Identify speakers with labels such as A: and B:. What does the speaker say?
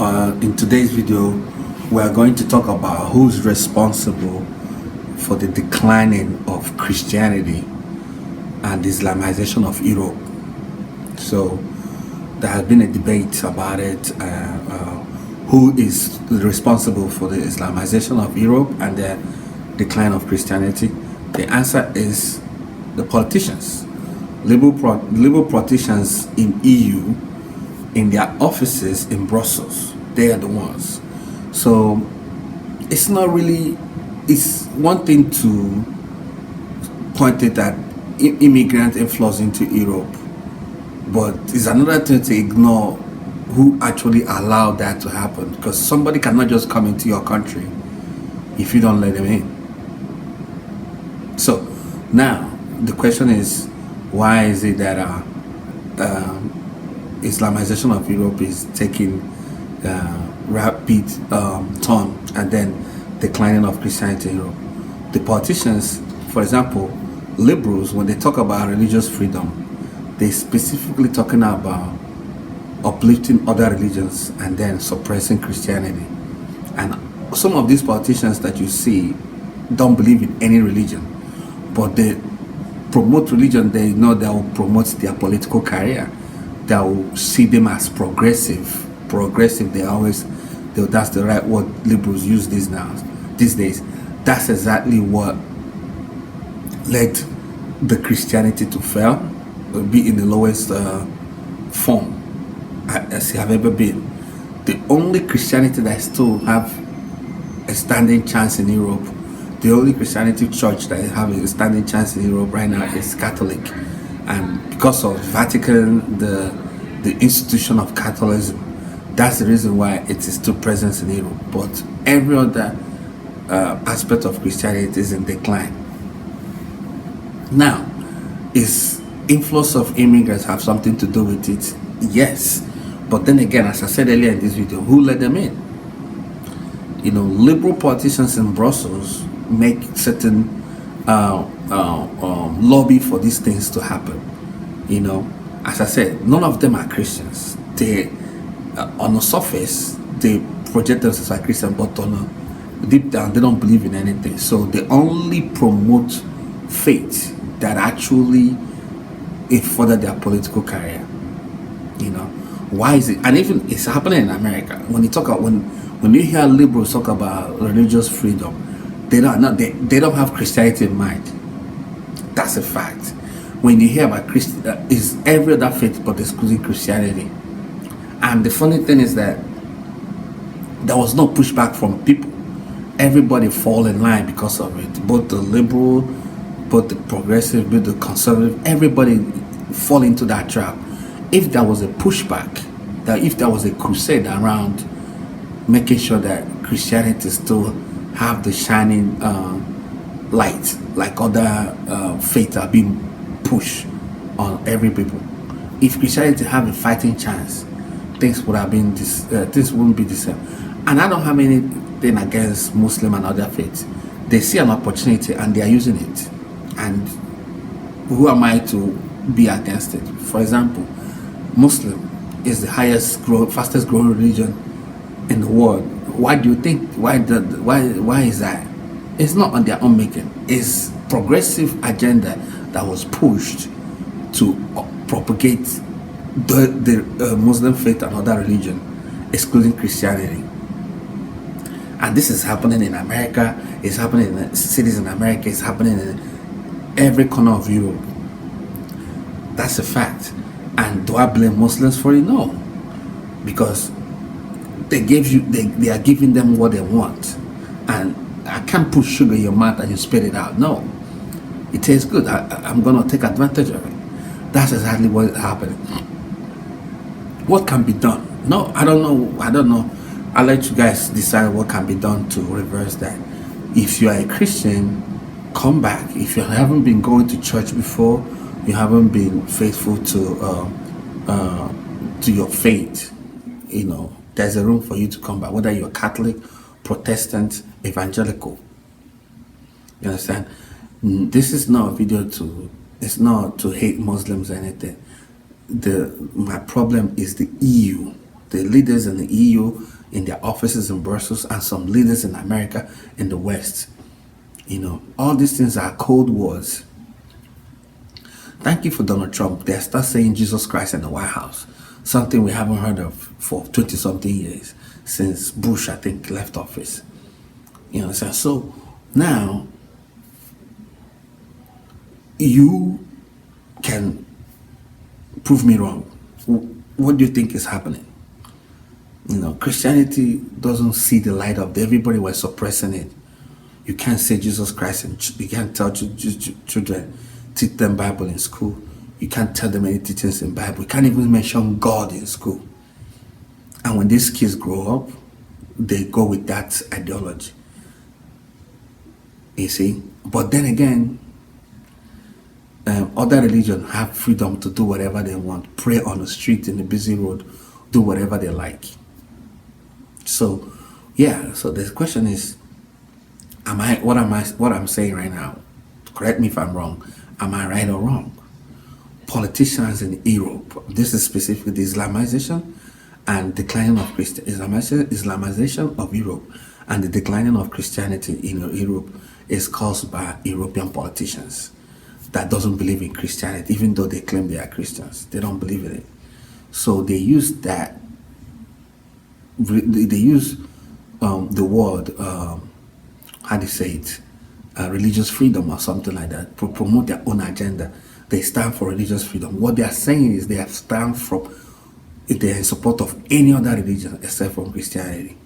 A: In today's video, we are going to talk about who's responsible for the declining of Christianity and the Islamization of Europe. So there has been a debate about it. Who is responsible for the Islamization of Europe and the decline of Christianity? The answer is the politicians. Liberal politicians in EU, in their offices in Brussels, they are the ones. So it's not really, it's one thing to point it at immigrant inflows into Europe, but it's another thing to ignore who actually allowed that to happen, because somebody cannot just come into your country if you don't let them in. So now the question is, why is it that Islamization of Europe is taking rapid turn and then declining of Christianity in Europe? The politicians, for example, liberals, when they talk about religious freedom, they specifically talking about uplifting other religions and then suppressing Christianity. And some of these politicians that you see don't believe in any religion, but they promote religion. They know they will promote their political career. They will see them as progressive. That's the right word liberals use these days. That's exactly what led the Christianity to fail, be in the lowest form as it have ever been. The only Christianity that still have a standing chance in Europe, the only Christianity church that have a standing chance in Europe right now is Catholic. And because of Vatican, the institution of Catholicism, that's the reason why it is still present in Europe. But every other aspect of Christianity is in decline. Now, is influx of immigrants have something to do with it? Yes. But then again, as I said earlier in this video, who let them in? Liberal politicians in Brussels make certain lobby for these things to happen. As I said, none of them are Christians. They, on the surface, they project themselves as Christian, but deep down, they don't believe in anything. So they only promote faith that actually further their political career. Why is it? And even it's happening in America. When you hear liberals talk about religious freedom, they don't have Christianity in mind. That's a fact. When you hear about is every other faith but excluding Christianity. And the funny thing is that there was no pushback from people. Everybody fall in line because of it. Both the liberal, both the progressive, both the conservative, everybody fall into that trap. If there was a pushback, if there was a crusade around making sure that Christianity still have the shining light, like other faiths are being pushed on every people. If Christianity have a fighting chance, things would have been this wouldn't be the same. And I don't have anything against Muslim and other faiths. They see an opportunity and they are using it. And who am I to be against it? For example, Muslim is the fastest growing religion in the world. Why do you think? Why is that? It's not on their own making. It's progressive agenda that was pushed to propagate the Muslim faith and other religion, excluding Christianity. And this is happening in America. It's happening in cities in America. It's happening in every corner of Europe. That's a fact. And do I blame Muslims for it? No, because they are giving them what they want, and I can't put sugar in your mouth and you spit it out. No, it tastes good. I'm gonna take advantage of it. That's exactly what is happening. What can be done? No, I don't know. I'll let you guys decide what can be done to reverse that. If you are a Christian, come back. If you haven't been going to church before, you haven't been faithful to your faith, there's a room for you to come back, whether you're Catholic, Protestant, evangelical. You understand? This is not a video it's not to hate Muslims or anything. My problem is the EU. the leaders in the EU in their offices in Brussels, and some leaders in America in the West. All these things are cold wars. Thank you for Donald Trump. They start saying Jesus Christ in the White House, something we haven't heard of for 20 something years, since Bush, I think, left office. So now you can prove me wrong. What do you think is happening? Christianity doesn't see the light of day. Everybody was suppressing it. You can't say Jesus Christ, and you can't tell children, teach them Bible in school. You can't tell them any teachings in Bible. You can't even mention God in school. And when these kids grow up, they go with that ideology. You see? But then again, other religions have freedom to do whatever they want, pray on the street, in the busy road, do whatever they like. So the question is, what I'm saying right now, correct me if I'm wrong, am I right or wrong? Politicians in Europe, this is specifically the Islamization and declining of Islamization of Europe, and the declining of Christianity in Europe is caused by European politicians that doesn't believe in Christianity, even though they claim they are Christians. They don't believe in it. So they use that. They use the word, how do you say it, religious freedom or something like that, to promote their own agenda. They stand for religious freedom. What they are saying is they're in support of any other religion except from Christianity.